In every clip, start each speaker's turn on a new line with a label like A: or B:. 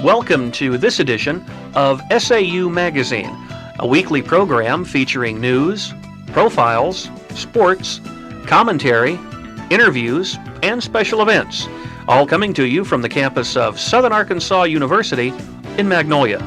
A: Welcome to this edition of SAU Magazine, a weekly program featuring news, profiles, sports, commentary, interviews, and special events, all coming to you from the campus of Southern Arkansas University in Magnolia.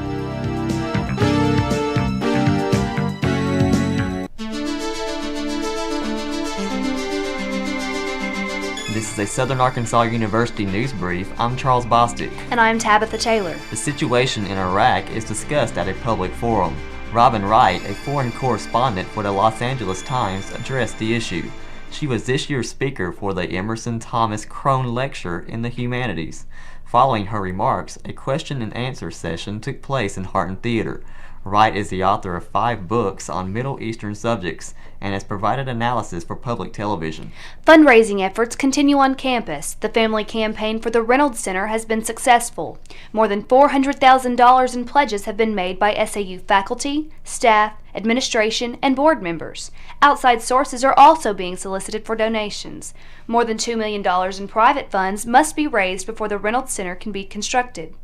B: This is a Southern Arkansas University news brief. I'm Charles Bostick.
C: And I'm Tabitha Taylor.
B: The situation in Iraq is discussed at a public forum. Robin Wright, a foreign correspondent for the Los Angeles Times, addressed the issue. She was this year's speaker for the Emerson Thomas Crone Lecture in the Humanities. Following her remarks, a question and answer session took place in Harton Theater. Wright is the author of 5 books on Middle Eastern subjects and has provided analysis for public television.
C: Fundraising efforts continue on campus. The family campaign for the Reynolds Center has been successful. More than $400,000 in pledges have been made by SAU faculty, staff, administration, and board members. Outside sources are also being solicited for donations. More than $2 million in private funds must be raised before the Reynolds Center can be constructed.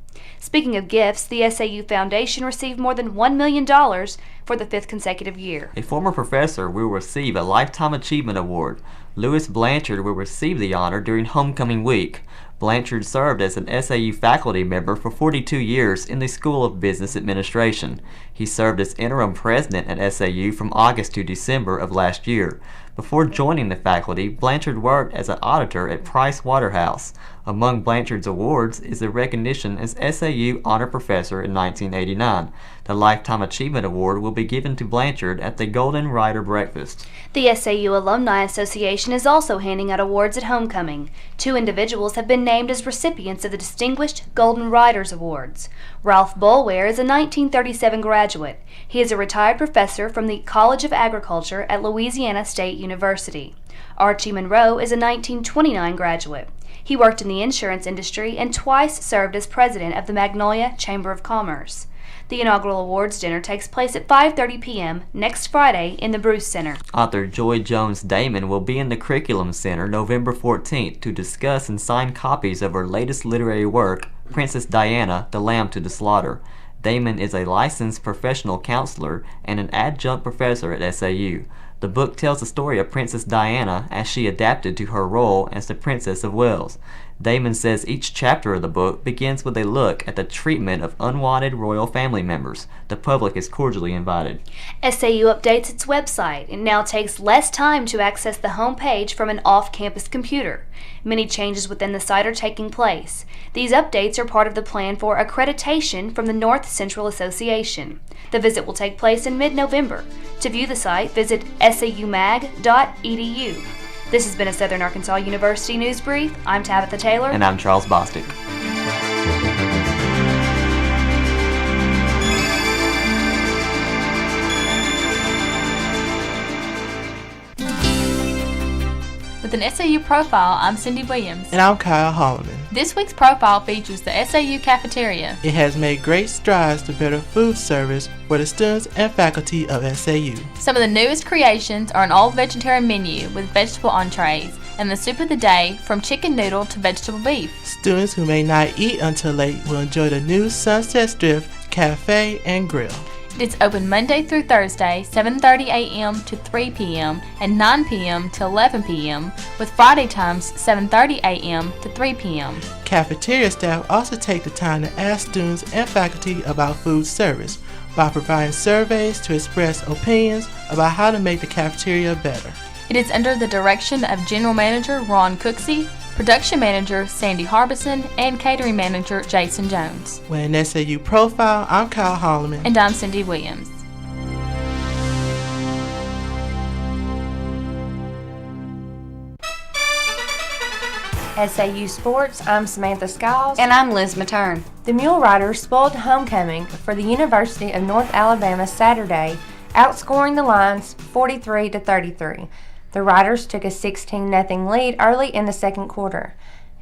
C: Speaking of gifts, the SAU Foundation received more than $1 million for the 5th consecutive year.
B: A former professor will receive a Lifetime Achievement Award. Louis Blanchard will receive the honor during homecoming week. Blanchard served as an SAU faculty member for 42 years in the School of Business Administration. He served as interim president at SAU from August to December of last year. Before joining the faculty, Blanchard worked as an auditor at Price Waterhouse. Among Blanchard's awards is the recognition as SAU Honor Professor in 1989. The Lifetime Achievement Award will be given to Blanchard at the Golden Rider Breakfast.
C: The SAU Alumni Association is also handing out awards at homecoming. 2 individuals have been named as recipients of the Distinguished Golden Riders Awards. Ralph Boulware is a 1937 graduate. He is a retired professor from the College of Agriculture at Louisiana State University. Archie Monroe is a 1929 graduate. He worked in the insurance industry and twice served as president of the Magnolia Chamber of Commerce. The inaugural awards dinner takes place at 5:30 p.m. next Friday in the Bruce Center.
B: Author Joy Jones Damon will be in the Curriculum Center November 14th to discuss and sign copies of her latest literary work, Princess Diana, The Lamb to the Slaughter. Damon is a licensed professional counselor and an adjunct professor at SAU. The book tells the story of Princess Diana as she adapted to her role as the Princess of Wales. Damon says each chapter of the book begins with a look at the treatment of unwanted royal family members. The public is cordially invited.
C: SAU updates its website. It now takes less time to access the home page from an off-campus computer. Many changes within the site are taking place. These updates are part of the plan for accreditation from the North Central Association. The visit will take place in mid-November. To view the site, visit saumag.edu. This has been a Southern Arkansas University News Brief. I'm Tabitha Taylor.
B: And I'm Charles Bostick.
D: With an SAU profile, I'm Cyndy Williams.
E: And I'm Kyle Holleman.
D: This week's profile features the SAU Cafeteria.
E: It has made great strides to better food service for the students and faculty of SAU.
D: Some of the newest creations are an all-vegetarian menu with vegetable entrees and the soup of the day from chicken noodle to vegetable beef.
E: Students who may not eat until late will enjoy the new Sunset Strip Cafe and Grill.
D: It's open Monday through Thursday, 7:30 a.m. to 3 p.m. and 9 p.m. to 11 p.m., with Friday times 7:30 a.m. to 3 p.m.
E: Cafeteria staff also take the time to ask students and faculty about food service by providing surveys to express opinions about how to make the cafeteria better.
D: It is under the direction of General Manager Ron Cooksey, Production Manager Sandy Harbison, and Catering Manager Jason Jones.
E: With an SAU profile, I'm Kyle Holleman.
D: And I'm Cyndy Williams.
F: SAU Sports, I'm Samantha Skiles.
G: And I'm Liz Mattern.
F: The Mule Riders spoiled homecoming for the University of North Alabama Saturday, outscoring the Lions 43-33. The Riders took a 16-0 lead early in the second quarter.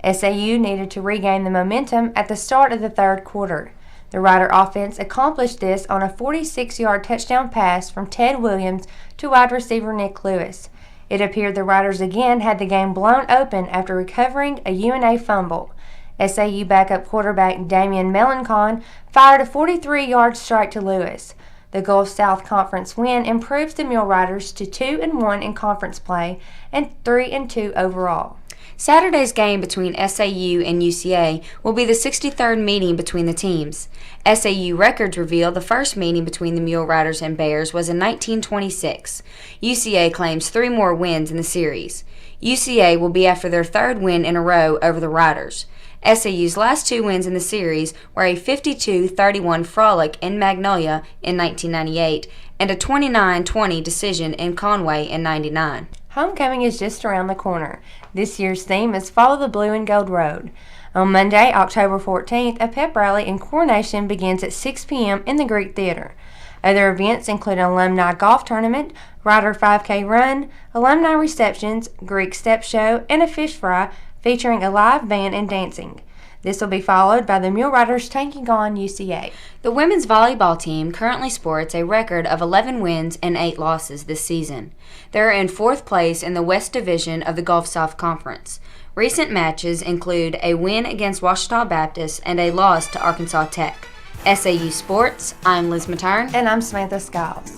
F: SAU needed to regain the momentum at the start of the third quarter. The Rider offense accomplished this on a 46-yard touchdown pass from Ted Williams to wide receiver Nick Lewis. It appeared the Riders again had the game blown open after recovering a UNA fumble. SAU backup quarterback Damian Melancon fired a 43-yard strike to Lewis. The Gulf South Conference win improves the Mule Riders to 2-1 in conference play and 3-2 overall.
G: Saturday's game between SAU and UCA will be the 63rd meeting between the teams. SAU records reveal the first meeting between the Mule Riders and Bears was in 1926. UCA claims 3 more wins in the series. UCA will be after their 3rd win in a row over the Riders. SAU's last 2 wins in the series were a 52-31 frolic in Magnolia in 1998 and a 29-20 decision in Conway in 99.
F: Homecoming is just around the corner. This year's theme is Follow the Blue and Gold Road. On Monday, October 14th, a pep rally in Coronation begins at 6 p.m. in the Greek Theater. Other events include an alumni golf tournament, Rider 5K run, alumni receptions, Greek step show, and a fish fry featuring a live band and dancing. This will be followed by the Mule Riders taking on UCA.
G: The women's volleyball team currently sports a record of 11 wins and 8 losses this season. They are in 4th place in the West Division of the Gulf South Conference. Recent matches include a win against Ouachita Baptist and a loss to Arkansas Tech. SAU Sports, I'm Liz Mattern.
F: And I'm Samantha Skiles.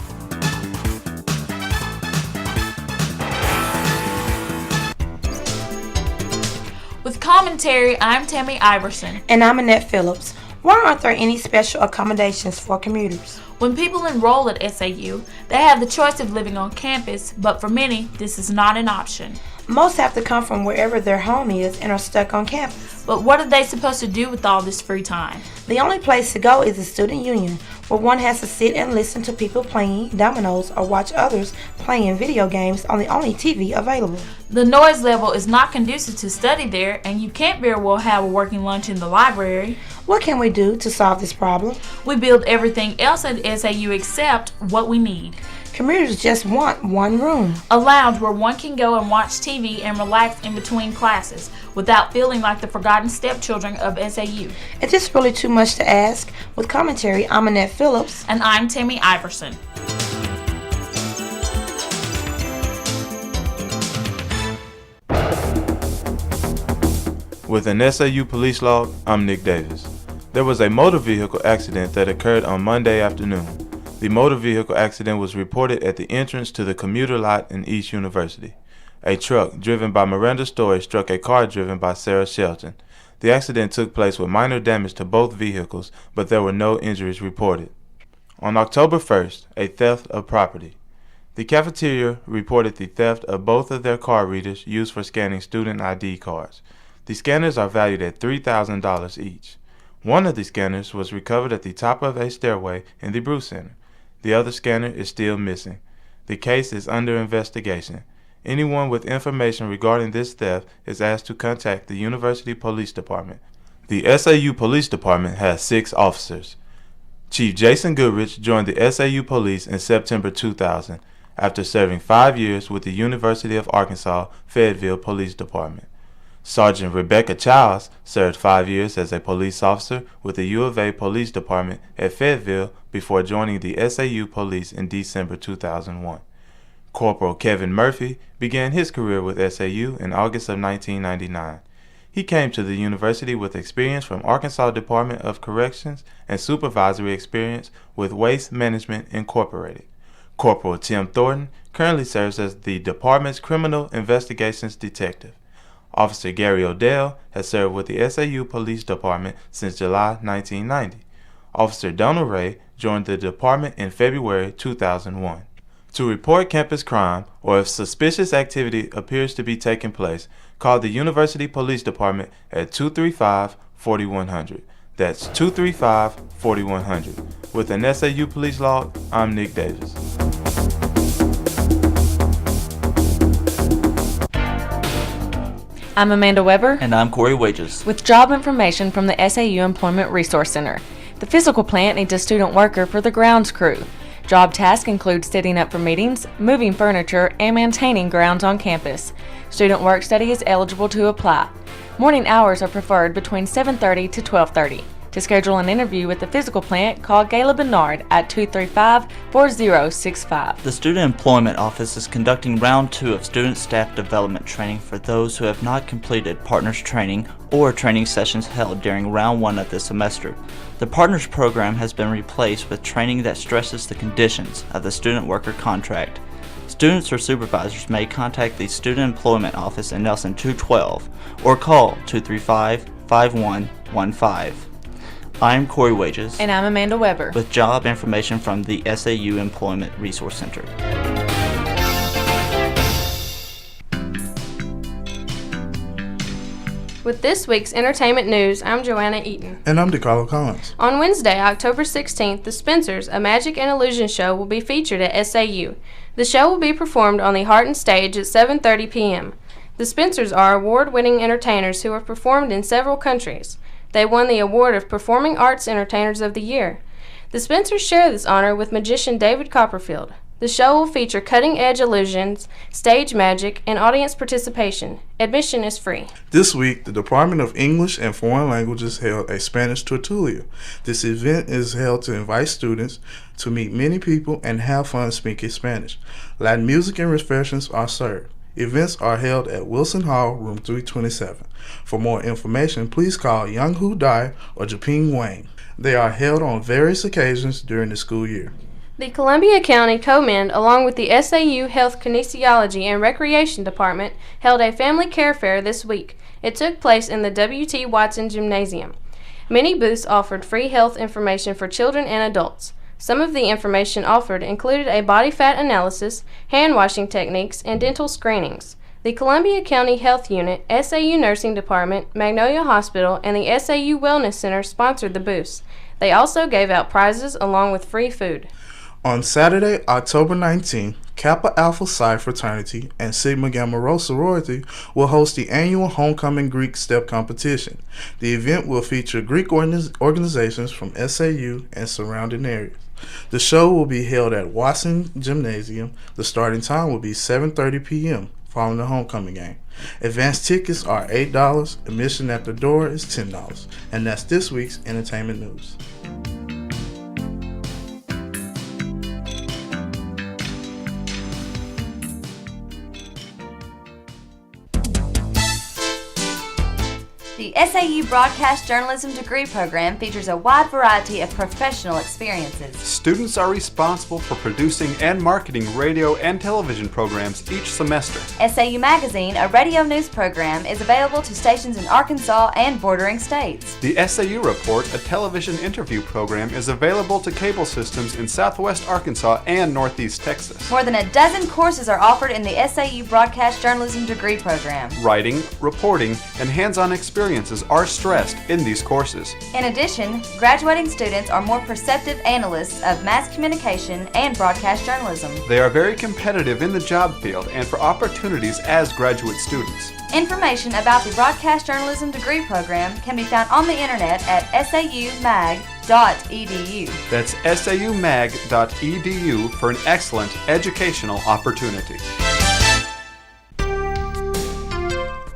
D: With commentary, I'm Tammy Iverson.
H: And I'm Annette Phillips. Why aren't there any special accommodations for commuters?
D: When people enroll at SAU, they have the choice of living on campus, but for many, this is not an option.
H: Most have to come from wherever their home is and are stuck on campus.
D: But what are they supposed to do with all this free time?
H: The only place to go is the student union, where one has to sit and listen to people playing dominoes or watch others playing video games on the only TV available.
D: The noise level is not conducive to study there, and you can't very well have a working lunch in the library.
H: What can we do to solve this problem?
D: We build everything else at SAU except what we need.
H: Commuters just want one room.
D: A lounge where one can go and watch TV and relax in between classes without feeling like the forgotten stepchildren of SAU.
H: Is this really too much to ask? With commentary, I'm Annette Phillips.
D: And I'm Tammy Iverson.
I: With an SAU police log, I'm Nick Davis. There was a motor vehicle accident that occurred on Monday afternoon. The motor vehicle accident was reported at the entrance to the commuter lot in East University. A truck driven by Miranda Story struck a car driven by Sarah Shelton. The accident took place with minor damage to both vehicles, but there were no injuries reported. On October 1st, a theft of property. The cafeteria reported the theft of both of their card readers used for scanning student ID cards. The scanners are valued at $3,000 each. One of the scanners was recovered at the top of a stairway in the Brew Center. The other scanner is still missing. The case is under investigation. Anyone with information regarding this theft is asked to contact the University Police Department. The SAU Police Department has 6 officers. Chief Jason Goodrich joined the SAU Police in September 2000 after serving 5 years with the University of Arkansas Fayetteville Police Department. Sergeant Rebecca Childs served 5 years as a police officer with the U of A Police Department at Fayetteville before joining the SAU Police in December 2001. Corporal Kevin Murphy began his career with SAU in August of 1999. He came to the university with experience from Arkansas Department of Corrections and supervisory experience with Waste Management Incorporated. Corporal Tim Thornton currently serves as the department's criminal investigations detective. Officer Gary Odell has served with the SAU Police Department since July 1990. Officer Donald Ray joined the department in February 2001. To report campus crime or if suspicious activity appears to be taking place, call the University Police Department at 235-4100. That's 235-4100. With an SAU Police log, I'm Nick Davis.
J: I'm Amanda Weber.
K: And I'm Cory Wages.
J: With job information from the SAU Employment Resource Center. The physical plant needs a student worker for the grounds crew. Job tasks include setting up for meetings, moving furniture, and maintaining grounds on campus. Student work study is eligible to apply. Morning hours are preferred between 7:30 to 12:30. To schedule an interview with the physical plant, call Gayla Bernard at 235-4065.
K: The Student Employment Office is conducting Round 2 of Student Staff Development Training for those who have not completed Partners Training or training sessions held during Round 1 of this semester. The Partners program has been replaced with training that stresses the conditions of the student worker contract. Students or supervisors may contact the Student Employment Office in Nelson 212 or call 235-5115. I'm Cory Wages.
J: And I'm Amanda Weber.
K: With job information from the SAU Employment Resource Center.
L: With this week's entertainment news, I'm Joanna Eaton.
E: And I'm DeCarlo Collins.
L: On Wednesday, October 16th, the Spencers, a magic and illusion show, will be featured at SAU. The show will be performed on the Harton stage at 7:30 p.m. The Spencers are award-winning entertainers who have performed in several countries. They won the award of Performing Arts Entertainers of the Year. The Spencers share this honor with magician David Copperfield. The show will feature cutting-edge illusions, stage magic, and audience participation. Admission is free.
M: This week, the Department of English and Foreign Languages held a Spanish tertulia. This event is held to invite students to meet many people and have fun speaking Spanish. Latin music and refreshments are served. Events are held at Wilson Hall, room 327. For more information, please call Young Hu Dai or Japing Wang. They are held on various occasions during the school year.
L: The Columbia County COMED, along with the SAU Health Kinesiology and Recreation Department, held a family care fair this week. It took place in the W.T. Watson Gymnasium. Many booths offered free health information for children and adults. Some of the information offered included a body fat analysis, hand-washing techniques, and dental screenings. The Columbia County Health Unit, SAU Nursing Department, Magnolia Hospital, and the SAU Wellness Center sponsored the booths. They also gave out prizes along with free food.
M: On Saturday, October 19th, Kappa Alpha Psi Fraternity and Sigma Gamma Rho Sorority will host the annual Homecoming Greek Step Competition. The event will feature Greek organizations from SAU and surrounding areas. The show will be held at Watson Gymnasium. The starting time will be 7:30 p.m. following the homecoming game. Advanced tickets are $8. Admission at the door is $10. And that's this week's entertainment news.
C: The SAU Broadcast Journalism degree program features a wide variety of professional experiences.
N: Students are responsible for producing and marketing radio and television programs each semester.
C: SAU Magazine, a radio news program, is available to stations in Arkansas and bordering states.
N: The SAU Report, a television interview program, is available to cable systems in southwest Arkansas and northeast Texas.
C: More than a dozen courses are offered in the SAU Broadcast Journalism degree program.
N: Writing, reporting, and hands-on experiences are stressed in these courses.
C: In addition, graduating students are more perceptive analysts of mass communication and broadcast journalism.
N: They are very competitive in the job field and for opportunities as graduate students.
C: Information about the Broadcast Journalism degree program can be found on the internet at saumag.edu.
N: That's saumag.edu for an excellent educational opportunity.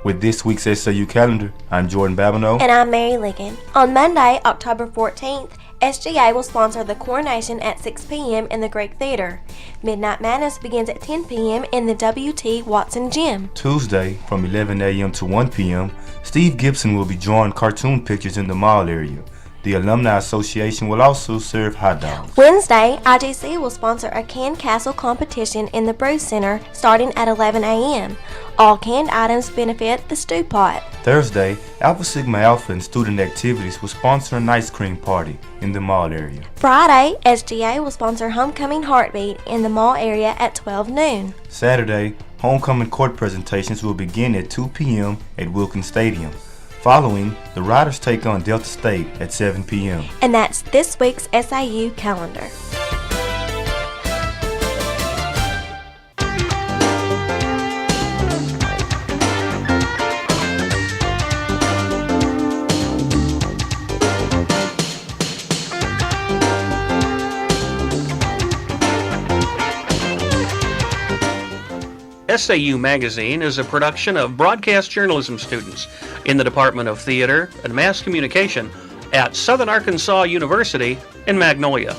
O: With this week's SAU calendar, I'm Jordan Babineaux.
P: And I'm Mary Ligon. On Monday, October 14th, SGA will sponsor the coronation at 6 p.m. in the Greek Theater. Midnight Madness begins at 10 p.m. in the W.T. Watson Gym.
O: Tuesday, from 11 a.m. to 1 p.m., Steve Gibson will be drawing cartoon pictures in the mall area. The Alumni Association will also serve hot dogs.
P: Wednesday, IGC will sponsor a canned castle competition in the Brew Center starting at 11 a.m. All canned items benefit the Stew Pot.
O: Thursday, Alpha Sigma Alpha and Student Activities will sponsor an ice cream party in the mall area.
P: Friday, SGA will sponsor Homecoming Heartbeat in the mall area at 12 noon.
O: Saturday, homecoming court presentations will begin at 2 p.m. at Wilkins Stadium. Following, the Riders take on Delta State at 7 p.m.
P: And that's this week's SAU calendar.
A: SAU Magazine is a production of broadcast journalism students in the Department of Theater and Mass Communication at Southern Arkansas University in Magnolia.